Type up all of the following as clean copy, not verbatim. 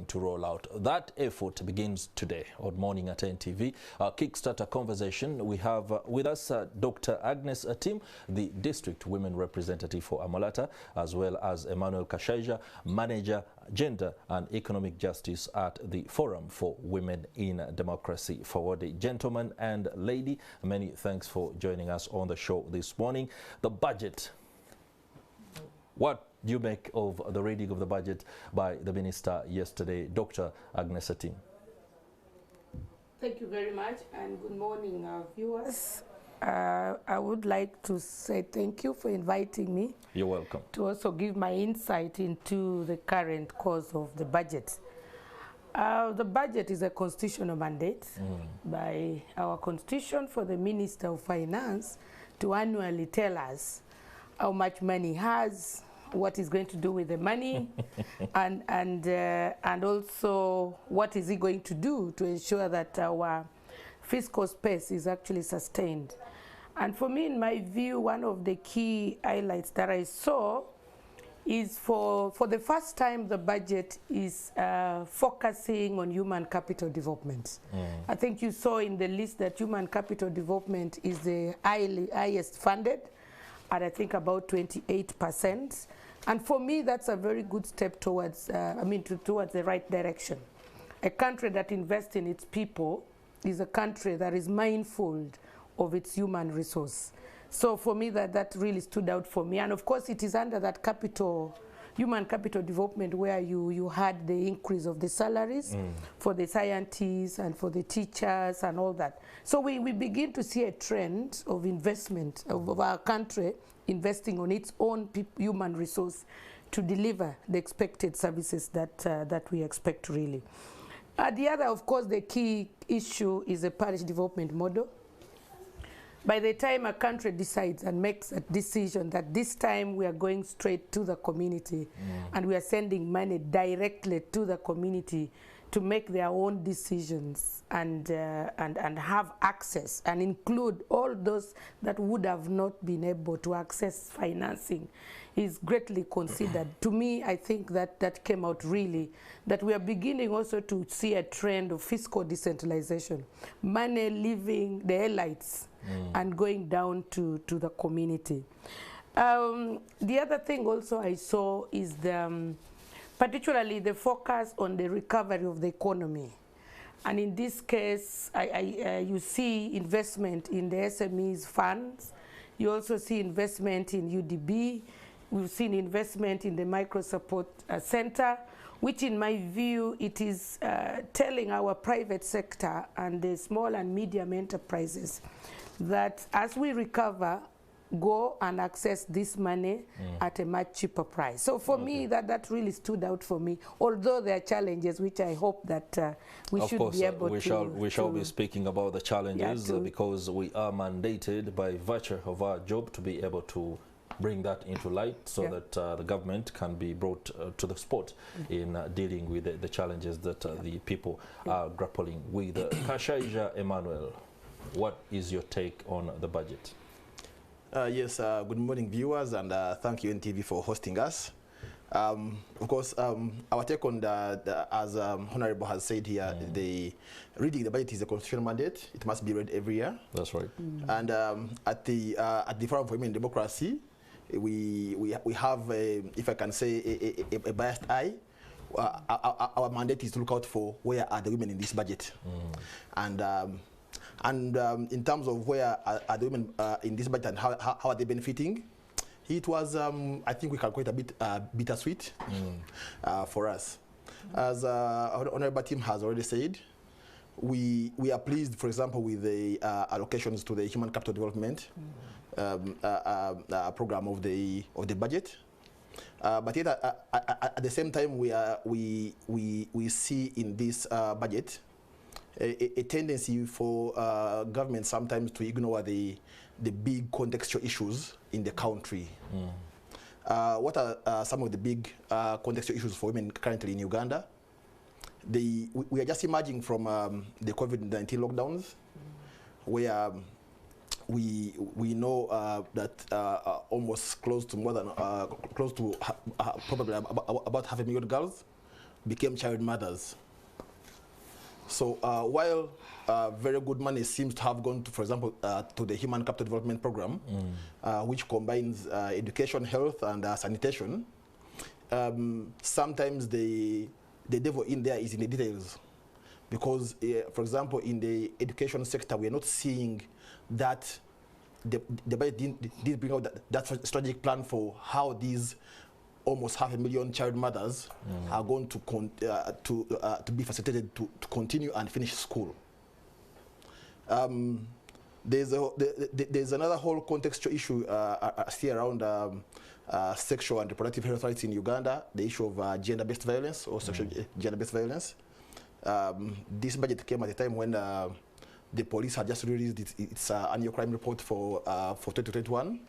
going to roll out. That effort begins today on Morning at NTV. Kickstart a conversation. We have with us Dr. Agnes Atim, the District Women Representative for Amolata, as well as Emmanuel Kashaija, Manager, Gender and Economic Justice at the Forum for Women in Democracy. For the gentleman and lady, many thanks for joining us on the show this morning. The budget. What do you make of the reading of the budget by the Minister yesterday, Dr. Agnes Atim? Thank you very much, and good morning, viewers. I would like to say thank you for inviting me. You're welcome. To also give my insight into the current course of the budget. The budget is a constitutional mandate by our constitution for the Minister of Finance to annually tell us how much money he has, what he's going to do with the money, and also what is he going to do to ensure that our fiscal space is actually sustained. And for me, in my view, one of the key highlights that I saw is for the first time the budget is focusing on human capital development. I think you saw in the list that human capital development is the highest funded, at I think about 28%. And for me, that's a very good step towards, towards the right direction. A country that invests in its people is a country that is mindful of its human resource. So for me, that really stood out for me. And of course, it is under that human capital development where you had the increase of the salaries for the scientists and for the teachers and all that. So we begin to see a trend of investment of our country investing on its own human resource to deliver the expected services that we expect really. The other, of course, the key issue is a parish development model. By the time a country decides and makes a decision that this time we are going straight to the community and we are sending money directly to the community to make their own decisions and have access and include all those that would have not been able to access financing is greatly considered. To me, I think that came out really, that we are beginning also to see a trend of fiscal decentralization, money leaving the elites and going down to the community. The other thing also I saw is particularly the focus on the recovery of the economy. And in this case, you see investment in the SMEs funds. You also see investment in UDB. We've seen investment in the Micro Support Center, which in my view, it is telling our private sector and the small and medium enterprises that as we recover, go and access this money at a much cheaper price. So for me, that really stood out for me, although there are challenges which I hope that we should be able to... We shall be speaking about the challenges because we are mandated by virtue of our job to be able to bring that into light so that the government can be brought to the spot in dealing with the challenges that the people are grappling with. Kashaija Emmanuel, what is your take on the budget? Yes, good morning viewers, and thank you NTV for hosting us. Of course, our take on as Honorable has said here, the reading the budget is a constitutional mandate. It must be read every year. That's right. And at the Forum for Women in Democracy, we have, if I can say, a biased eye. Our mandate is to look out for where are the women in this budget, and in terms of where are the women in this budget and how are they benefiting, it was, I think we calculate a bit bittersweet for us. As Honorable Tim has already said, we are pleased, for example, with the allocations to the Human Capital Development program of the budget. But yet, at the same time, we see in this budget a tendency for government sometimes to ignore the big contextual issues in the country. What are some of the big contextual issues for women currently in Uganda? We are just emerging from the COVID-19 lockdowns, where we know that almost close to probably about 500,000 girls became child mothers. So while very good money seems to have gone to, for example, to the Human Capital Development Program, which combines education, health, and sanitation, sometimes the devil in there is in the details. Because, for example, in the education sector, we are not seeing that the budget didn't bring out that strategic plan for how these almost 500,000 child mothers are going to be facilitated to continue and finish school. There's another whole contextual issue still around sexual and reproductive health rights in Uganda, the issue of gender-based violence or sexual gender-based violence. This budget came at a time when the police had just released its annual crime report for 2021,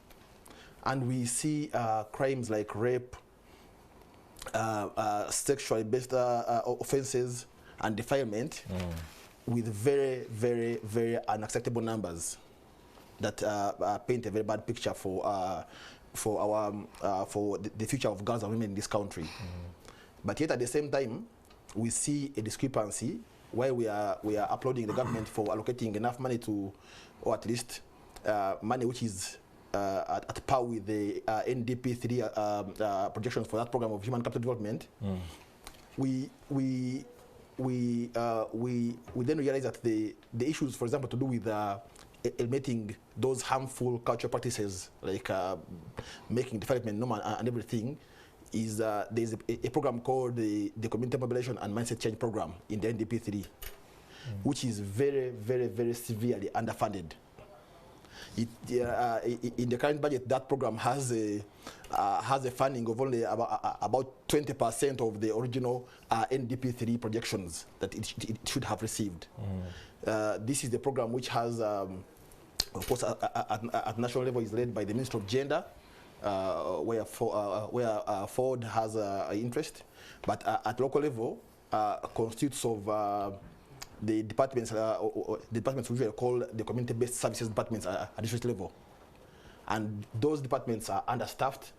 and we see crimes like rape, sexually based offenses, and defilement with very, very, very unacceptable numbers that paint a very bad picture for the future of girls and women in this country. But yet at the same time, we see a discrepancy where we are applauding the government for allocating enough money to, or at least money which is at par with the NDP 3 projections for that program of human capital development. We then realize that the issues, for example, to do with eliminating those harmful cultural practices like making development normal and everything, is there's a program called the Community Mobilization and Mindset Change Program in the NDP 3, which is very, very, very severely underfunded. In the current budget, that program has a funding of only about 20% of the original NDP 3 projections that it should have received. This is the program which has, of course, at national level is led by the Ministry of Gender, where Ford has an interest, but at local level constitutes of the departments, which we call the community-based services departments at district level, and those departments are understaffed.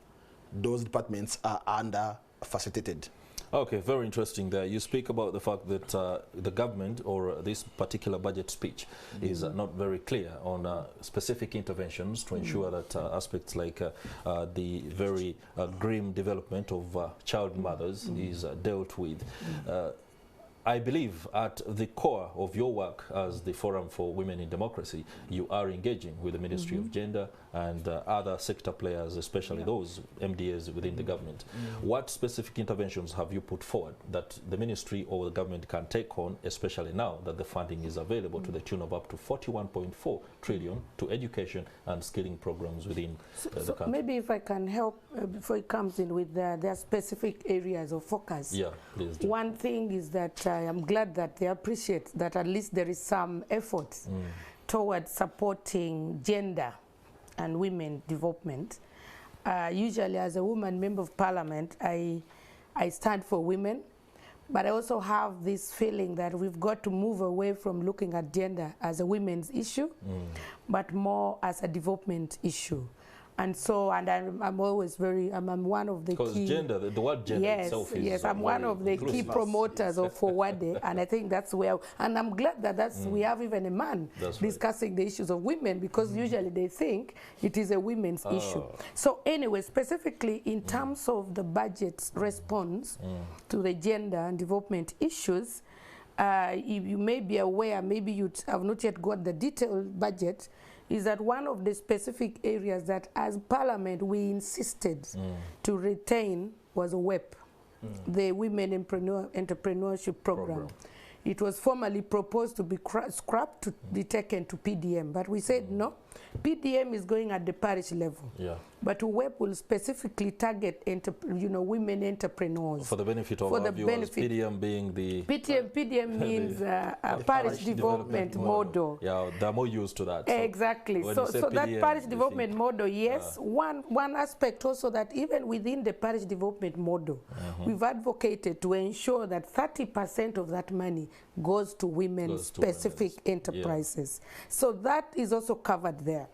Those departments are under-facilitated. Okay, very interesting there. You speak about the fact that the government, or this particular budget speech, is not very clear on specific interventions to ensure that aspects like the very grim development of child mothers is dealt with. I believe at the core of your work as the Forum for Women in Democracy, you are engaging with the Ministry of Gender and other sector players, especially those MDAs within the government. What specific interventions have you put forward that the ministry or the government can take on, especially now that the funding is available to the tune of up to 41.4 trillion to education and skilling programs within the country? Maybe if I can help before it comes in with their specific areas of focus. Yeah, please do. One thing is that I'm glad that they appreciate that at least there is some effort towards supporting gender and women development. Usually as a woman member of parliament, I stand for women, but I also have this feeling that we've got to move away from looking at gender as a women's issue, but more as a development issue. And so, and I'm always very, I'm one of the key... Because gender, the word gender itself is... Yes, I'm one of the key promoters of Forward, and I think that's where, and I'm glad that we have even a man discussing the issues of women, because usually they think it is a women's issue. So anyway, specifically in terms of the budget's response to the gender and development issues, you may be aware, maybe you have not yet got the detailed budget, is that one of the specific areas that as Parliament we insisted to retain was WEP, the Women Entrepreneurship Program. It was formally proposed to be scrapped, to be taken to PDM, but we said no, PDM is going at the parish level. But WEP will specifically target women entrepreneurs. For the benefit of our viewers, PDM being the... PDM means parish development model. Yeah, they're more used to that. So exactly. So that parish development model, yes. One aspect also that even within the parish development model, we've advocated to ensure that 30% of that money goes to women-specific enterprises. So that is also covered there.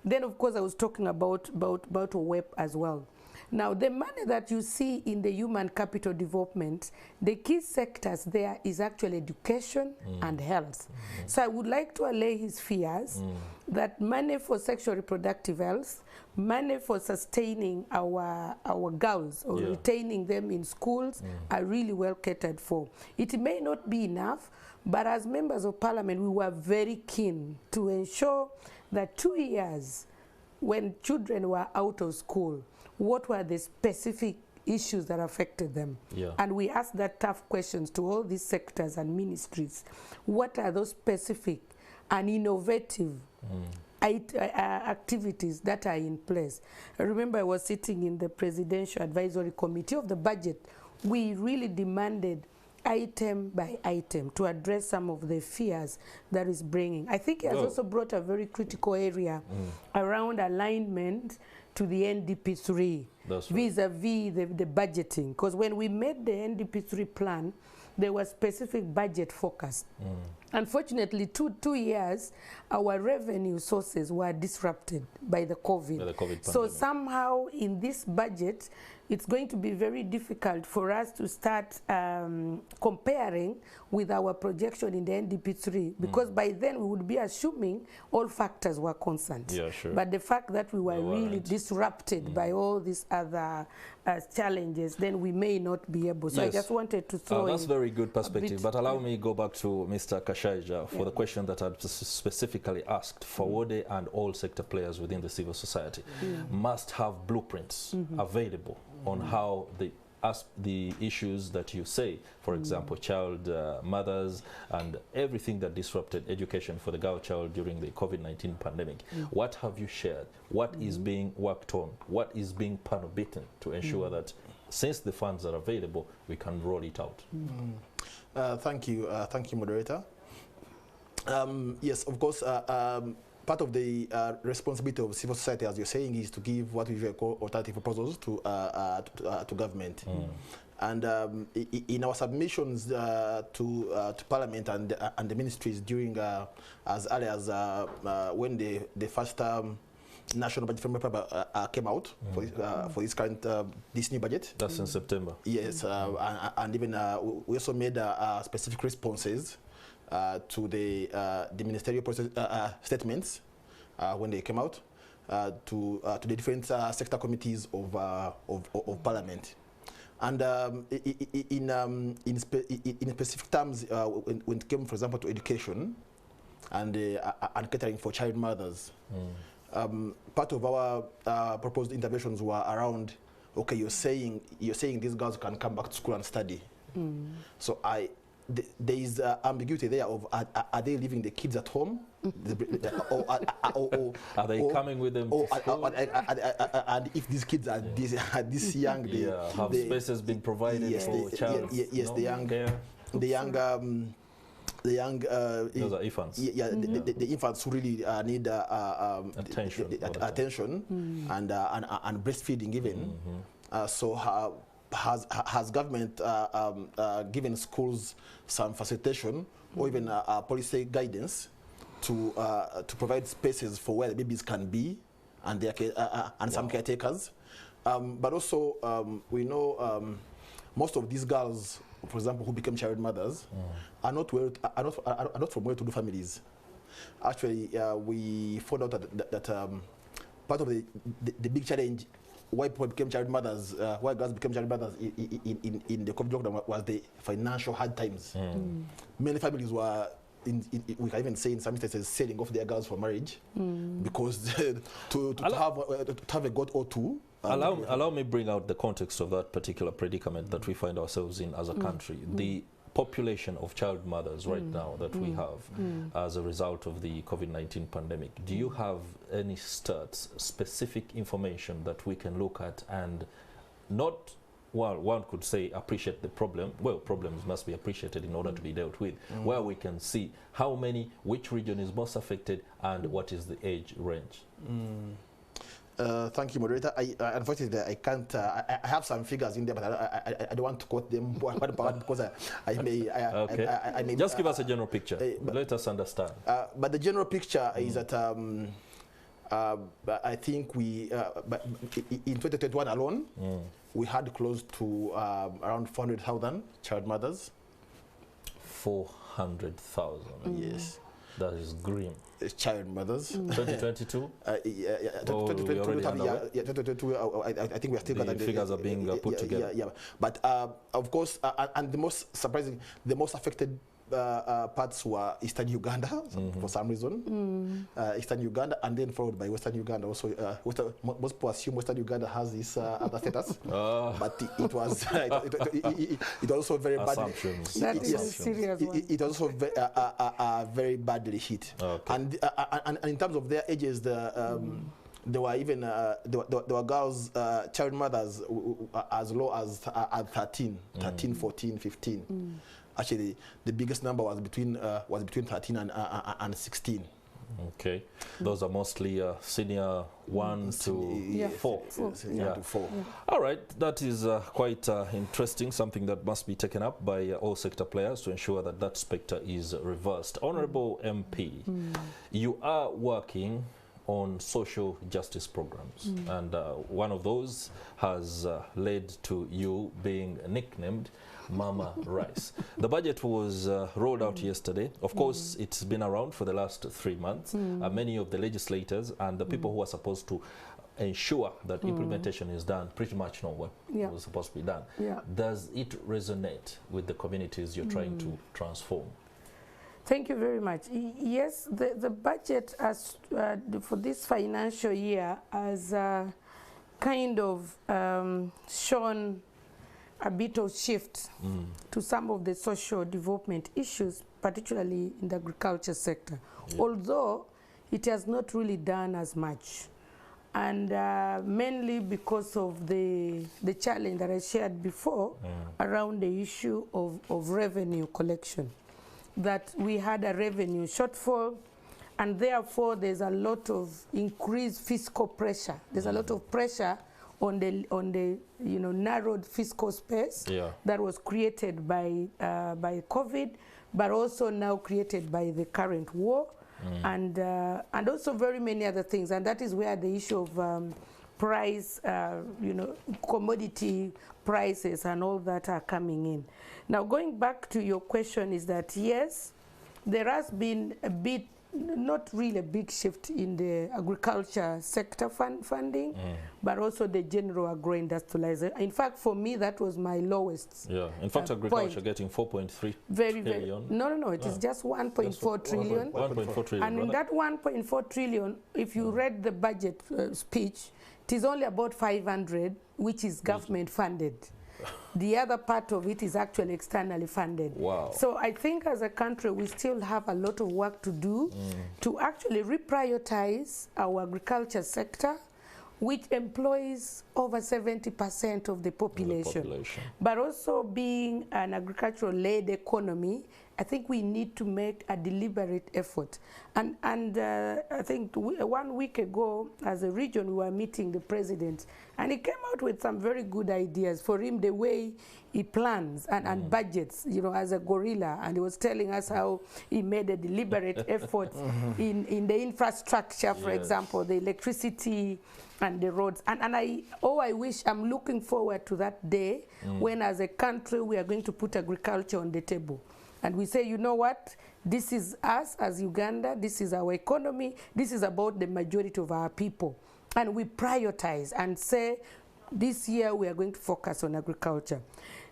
Then, of course, I was talking about WEP as well. Now, the money that you see in the human capital development, the key sectors there is actually education and health. So I would like to allay his fears that money for sexual reproductive health, money for sustaining our girls or retaining them in schools are really well catered for. It may not be enough, but as members of parliament, we were very keen to ensure that 2 years when children were out of school, what were the specific issues that affected them? And we asked that tough questions to all these sectors and ministries. What are those specific and innovative activities that are in place? I remember I was sitting in the Presidential Advisory Committee of the budget. We really demanded item by item to address some of the fears that is bringing. I think it has also brought a very critical area around alignment to the NDP3 vis-a-vis the budgeting. Because when we made the NDP3 plan, there was specific budget focused. Unfortunately, two years, our revenue sources were disrupted by the COVID. So somehow in this budget, it's going to be very difficult for us to start comparing with our projection in the NDP3, because by then we would be assuming all factors were constant. But the fact that we were really disrupted by all these other challenges, then we may not be able. So I just wanted to throw that's very good perspective, but allow me go back to Mr. Kashaija for the question that I specifically asked. Forward and all sector players within the civil society must have blueprints available on how the issues that you say, for example, child mothers and everything that disrupted education for the girl child during the COVID-19 pandemic. What have you shared? What is being worked on? What is being pan-beaten to ensure that since the funds are available, we can roll it out? Thank you, moderator. Yes, of course, part of the responsibility of civil society, as you're saying, is to give what we call alternative proposals to government. And in our submissions to Parliament and the ministries during as early as when the first national budget framework came out for this current this new budget. That's in September. Yes, and even we also made specific responses to the ministerial process, statements when they came out to the different sector committees of Parliament. And in specific terms, when it came, for example, to education and catering for child mothers, part of our proposed interventions were around, okay, you're saying these girls can come back to school and study. So there is ambiguity there of are they leaving the kids at home? Or are they coming with them to school? And if these kids are this young, have spaces been provided for child? Yes, the young those are infants. The infants who really need attention and breastfeeding even. So has government given schools some facilitation or even policy guidance to provide spaces for where the babies can be and their and some caretakers? But also we know most of these girls, for example, who become child mothers, are not from well-to-do families. Actually, we found out that part of the big challenge why people became child mothers, why girls became child mothers in the COVID lockdown was the financial hard times. Many families were, we can even say in some instances, selling off their girls for marriage because to have a god or two. Allow me bring out the context of that particular predicament that we find ourselves in as a country. The population of child mothers right now that we have as a result of the COVID-19 pandemic. Do you have any stats, specific information that we can look at and not, well, one could say appreciate the problem. Well, problems must be appreciated in order to be dealt with, where we can see how many, which region is most affected and what is the age range? Thank you, moderator. Unfortunately, I can't. I have some figures in there, but I don't want to quote them one by one because I may. Just give us a general picture. Let us understand. But the general picture is that I think we, in 2021 alone, we had close to around 400,000 child mothers. 400,000. Yes. That is grim. Child mothers. 2022? Yeah, Oh, 2022, I think we are still the figures are being put together. Yeah. But of course, and the most surprising, the most affected parts were Eastern Uganda for some reason. Eastern Uganda, and then followed by Western Uganda. Also, most people assume Western Uganda has this other status, but it was it also very badly. That is a serious one. It also very badly hit. Okay. And in terms of their ages, there were even there were girls, child mothers as low as 13, 14, 15. Actually, the biggest number was between 13 and 16. Okay, those are mostly senior 1 to 4. Yeah. To 4. Yeah. All right, that is quite interesting. Something that must be taken up by all sector players to ensure that that spectre is reversed. Honourable MP, you are working on social justice programs, and one of those has led to you being nicknamed Mama Rice. The budget was rolled out yesterday. Of course, it's been around for the last 3 months. Many of the legislators and the people who are supposed to ensure that implementation is done pretty much know what was supposed to be done. Does it resonate with the communities you're trying to transform? Thank you very much. Yes, the budget as for this financial year has kind of shown a bit of shift to some of the social development issues, particularly in the agriculture sector, although it has not really done as much. And mainly because of the challenge that I shared before around the issue of revenue collection, that we had a revenue shortfall, and therefore there's a lot of increased fiscal pressure. There's a lot of pressure on the narrowed fiscal space that was created by COVID, but also now created by the current war, and also very many other things. And that is where the issue of price, commodity prices and all that are coming in. Now, going back to your question, is that yes, there has been a bit, not really a big shift in the agriculture sector funding, but also the general agro-industrialization. In fact, for me, that was my lowest. Yeah, in fact, agriculture getting 4.3 trillion. No, it is just 1.4 trillion. 1.4 trillion. And in that 1.4 trillion, if you read the budget speech, it is only about 500, which is government funded. The other part of it is actually externally funded. Wow. So I think as a country, we still have a lot of work to do to actually reprioritize our agriculture sector, which employs over 70% of the population. But also being an agricultural-led economy, I think we need to make a deliberate effort. And I think 1 week ago, as a region, we were meeting the president, and he came out with some very good ideas. For him, the way he plans and budgets, as a gorilla, and he was telling us how he made a deliberate effort in the infrastructure, for example, the electricity and the roads. And I'm looking forward to that day when, as a country, we are going to put agriculture on the table. And we say, you know what, this is us as Uganda, this is our economy, this is about the majority of our people. And we prioritize and say, this year we are going to focus on agriculture.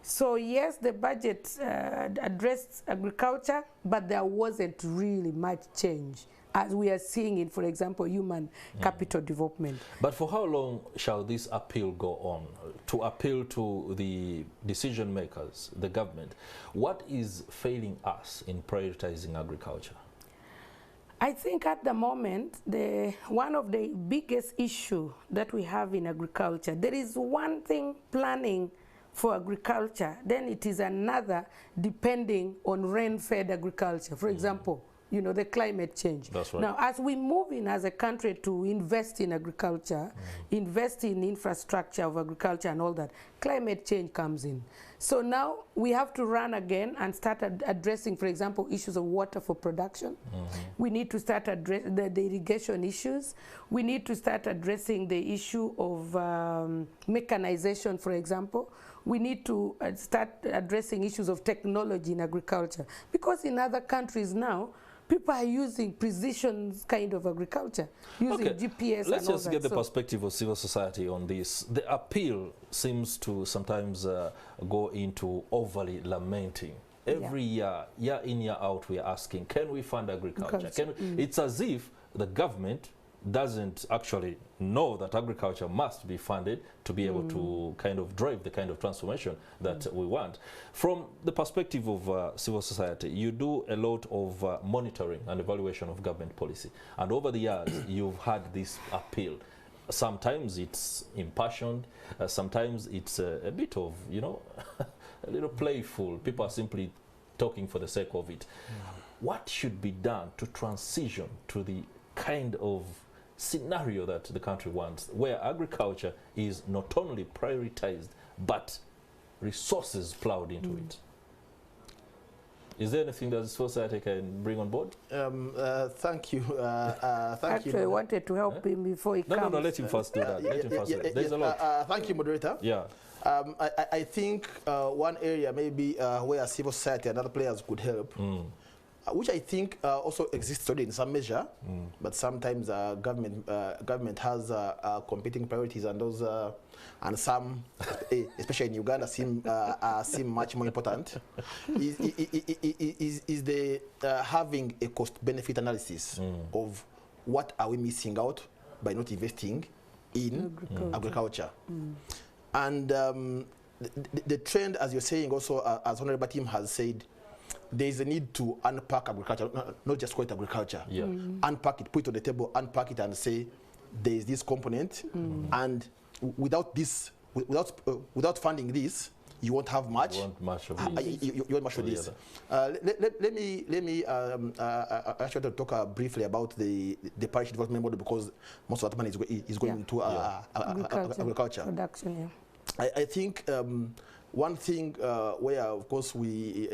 So yes, the budget addressed agriculture, but there wasn't really much change, as we are seeing in, for example, human capital development. But for how long shall this appeal go on? To appeal to the decision makers, the government, what is failing us in prioritizing agriculture? I think at the moment, one of the biggest issues that we have in agriculture, there is one thing planning for agriculture, then it is another depending on rain-fed agriculture. For example, you know, the climate change. That's right. Now, as we move in as a country to invest in agriculture, invest in infrastructure of agriculture and all that, climate change comes in. So now we have to run again and start addressing, for example, issues of water for production. We need to start addressing the irrigation issues. We need to start addressing the issue of mechanization, for example. We need to start addressing issues of technology in agriculture. Because in other countries now, people are using precision kind of agriculture, using GPS. Let's and all just that. get the perspective of civil society on this. The appeal seems to sometimes go into overly lamenting. Every year in, year out, we are asking, can we fund agriculture? It's as if the government doesn't actually know that agriculture must be funded to be able to kind of drive the kind of transformation that we want. From the perspective of civil society, you do a lot of monitoring and evaluation of government policy. And over the years, you've had this appeal. Sometimes it's impassioned, sometimes it's a bit of, you know, a little playful. People are simply talking for the sake of it. What should be done to transition to the kind of scenario that the country wants, where agriculture is not only prioritized, but resources plowed into it? Is there anything that the society can bring on board? Thank you. Actually, I wanted to help him before he comes. No, let him first do that. Let him first. There's a lot. Thank you, moderator. Yeah. I think one area maybe where civil society and other players could help, which I think also exists already in some measure, but sometimes government has competing priorities, and those and some, especially in Uganda, seem much more important. Is the having a cost-benefit analysis of what are we missing out by not investing in agriculture. And the trend, as you're saying, also as Honorable Tim has said, there is a need to unpack agriculture, not just call it agriculture. Unpack it, put it on the table, unpack it, and say there is this component, and without this, without funding this, you won't have much. You won't much of this. You won't much of this. Let me actually talk briefly about the parish development model, because most of that money is going into agriculture Production, I think one thing where, of course, we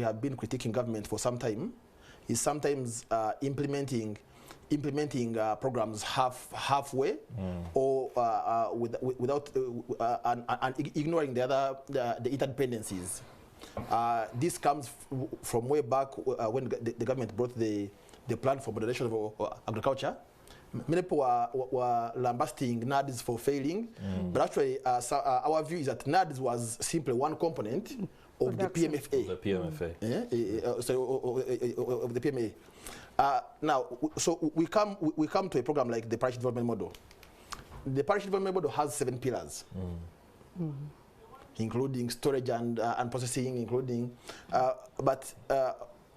have been critiquing government for some time is sometimes implementing programs halfway, or without and ignoring the interdependencies. This comes from way back when the government brought the plan for moderation of agriculture. Many people were lambasting NADS for failing, but actually our view is that NADS was simply one component of the PMFA. The PMFA. Of the PMA. Now, so we come to a program like the parish development model. The parish development model has 7 pillars, including storage and processing, including, but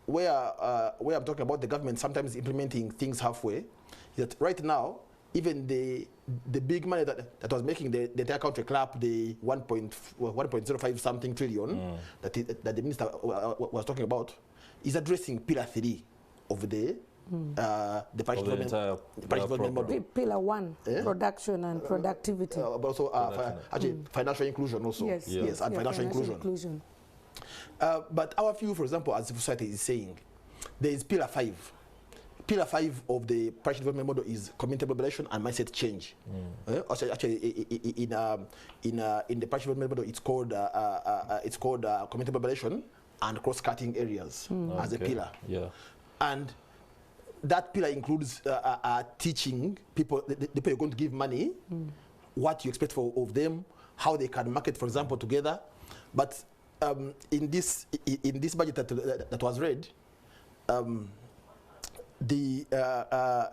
where I'm talking about the government sometimes implementing things halfway, is that right now, even the big money that was making the entire country clap, the 1.05 something trillion that the minister was talking about, is addressing pillar 3 of the parish development model. Pillar 1, production and productivity. But also actually financial inclusion also. Yes, and financial inclusion. But our view, for example, as civil society is saying, there is pillar 5. Pillar 5 of the parish development model is community mobilization and mindset change. Actually, in the parish development model, it's called community mobilization and cross-cutting areas as a pillar. And that pillar includes teaching people, the people you're going to give money, what you expect of them, how they can market, for example, together. But in this budget that was read, the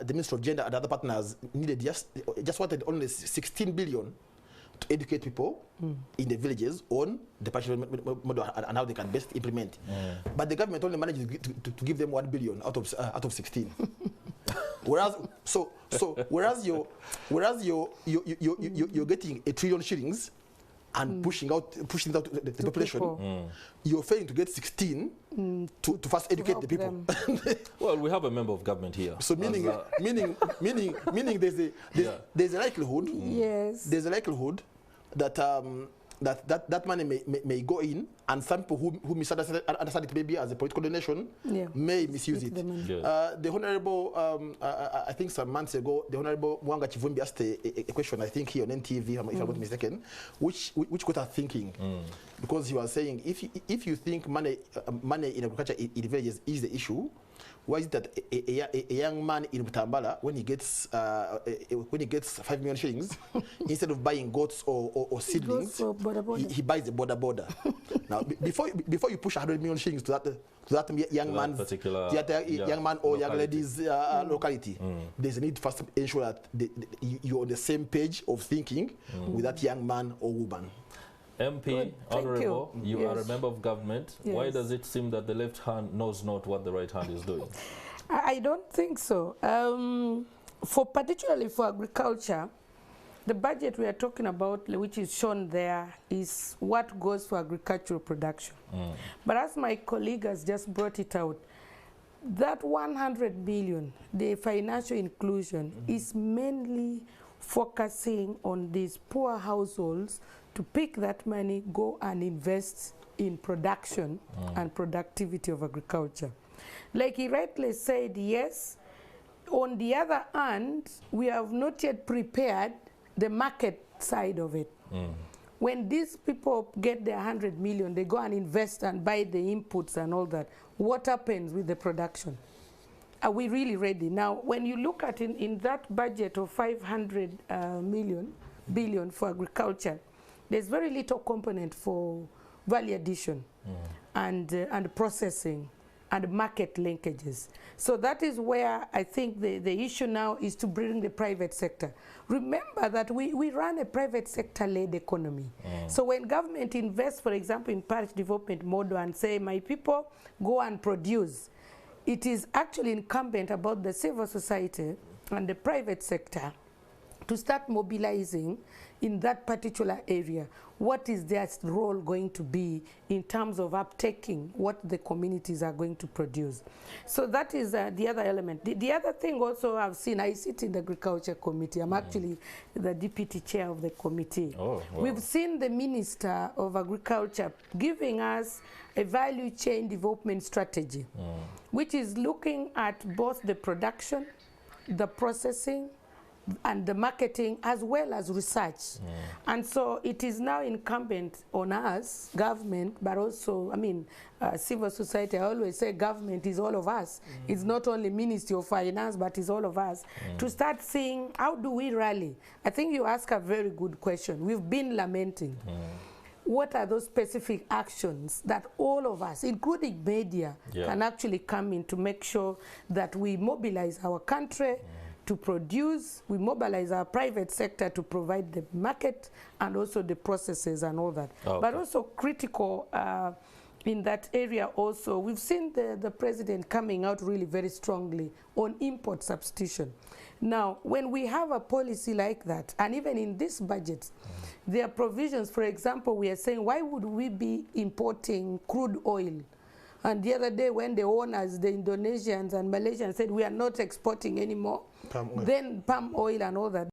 Minister of Gender and other partners needed just wanted only 16 billion to educate people in the villages on the parish model and how they can best implement. But the government only managed to give them 1 billion out of 16. whereas you're getting 1 trillion shillings and pushing it out to the population, you're failing to get 16 to first educate the people. Well, we have a member of government here. So meaning there's a likelihood. Yes. There's a likelihood that that money may go in, and some people who misunderstand it maybe as a political donation may misuse it. The Honorable, I think some months ago, the Honorable Mwanga Chivumbi asked a question, I think here on NTV, if I'm not mistaken, which got her thinking. Because he was saying, if you think money in agriculture in villages is the issue, why is it that a young man in Butambala, when he gets 5 million shillings, instead of buying goats or seedlings, he buys a border. Now, before you push 100 million shillings to that young man or young lady's locality, there's a need first to ensure that you're on the same page of thinking with that young man or woman. MP, Honorable, you are a member of government. Why does it seem that the left hand knows not what the right hand is doing? I don't think so. Particularly for agriculture, the budget we are talking about, which is shown there, is what goes for agricultural production. But as my colleague has just brought it out, that 100 billion, the financial inclusion, is mainly focusing on these poor households to pick that money, go and invest in production and productivity of agriculture. Like he rightly said, yes. On the other hand, we have not yet prepared the market side of it. When these people get their 100 million, they go and invest and buy the inputs and all that. What happens with the production? Are we really ready? Now, when you look at in that budget of 500 billion for agriculture, there's very little component for value addition and processing and market linkages. So that is where I think the issue now is to bring the private sector. Remember that we run a private sector-led economy. So when government invests, for example, in parish development model and say, my people go and produce, it is actually incumbent about the civil society and the private sector to start mobilizing in that particular area. What is their role going to be in terms of uptaking what the communities are going to produce? So that is the other element. The other thing also I've seen, I sit in the Agriculture Committee. I'm actually the deputy chair of the committee. Oh, wow. We've seen the Minister of Agriculture giving us a value chain development strategy, which is looking at both the production, the processing, and the marketing, as well as research. And so it is now incumbent on us, government, but also, civil society. I always say government is all of us. It's not only Ministry of Finance, but it's all of us. To start seeing, how do we rally? I think you ask a very good question. We've been lamenting. What are those specific actions that all of us, including media, can actually come in to make sure that we mobilize our country to produce, we mobilize our private sector to provide the market and also the processes and all that. But also critical in that area also, we've seen the president coming out really very strongly on import substitution. Now, when we have a policy like that, and even in this budget, there are provisions, for example, we are saying, why would we be importing crude oil? And the other day when the owners, the Indonesians and Malaysians said we are not exporting anymore, then palm oil and all that.